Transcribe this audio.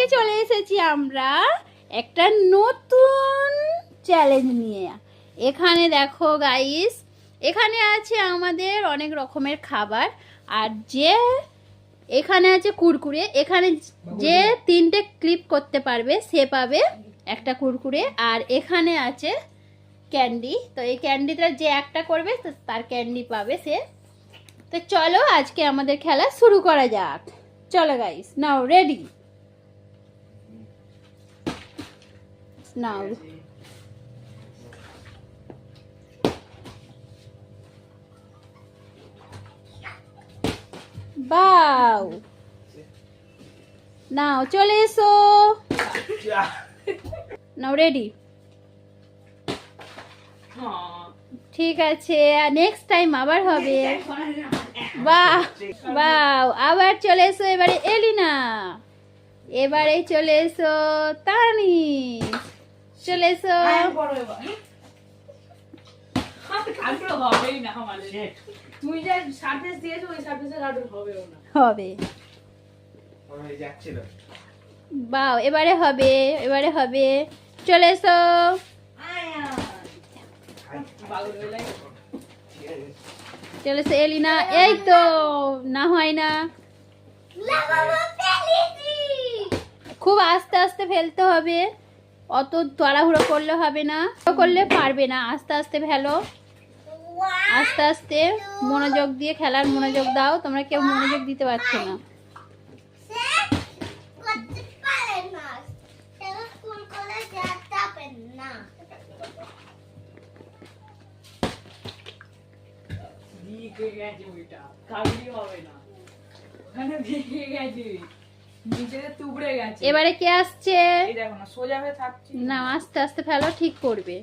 আজকে চলে এসেছি আমরা একটা নতুন চ্যালেঞ্জ নিয়ে। এখানে দেখো গাইস, এখানে আছে আমাদের অনেক রকমের খাবার, আর যে এখানে আছে কুরকুরে। এখানে যে 3টে ক্লিপ করতে পারবে সে পাবে একটা কুরকুরে, আর এখানে আছে ক্যান্ডি। তো এই ক্যান্ডিটা যে একটা করবে তার ক্যান্ডি পাবে সে। তো চলো আজকে আমাদের খেলা শুরু করা যাক। চলো গাইস, নাও রেডি, নাও। বাও, নাও চলে এসো, নাও রেডি। ঠিক আছে, নেক্সট টাইম আবার হবে। বাহ বাহ, আবার চলে এসো এবারে এলিনা, এবারে চলে এসো তানি, চলে এসো। তুই যে সারফেস দিয়েছো ওই সারফেসের আদর হবেও না। হবে, বাহ, এবারে হবে, এবারে হবে, চলে এসো। চলে এসো এলিনা, এই তো না হয় না, খুব আস্তে আস্তে ফেলতে হবে, অত তাড়াহুড়ো করলে হবে না, করলে পারবে না। আস্তে আস্তে ফেলো, আস্তে আস্তে মনোযোগ দিয়ে খেলার মনোযোগ দাও। তোমরা কেউ মনোযোগ দিতে পারছো না। এবারে কে আসছে? সোজা হয়ে থাকছি না, আস্তে আস্তে ফেলো, ঠিক করবে।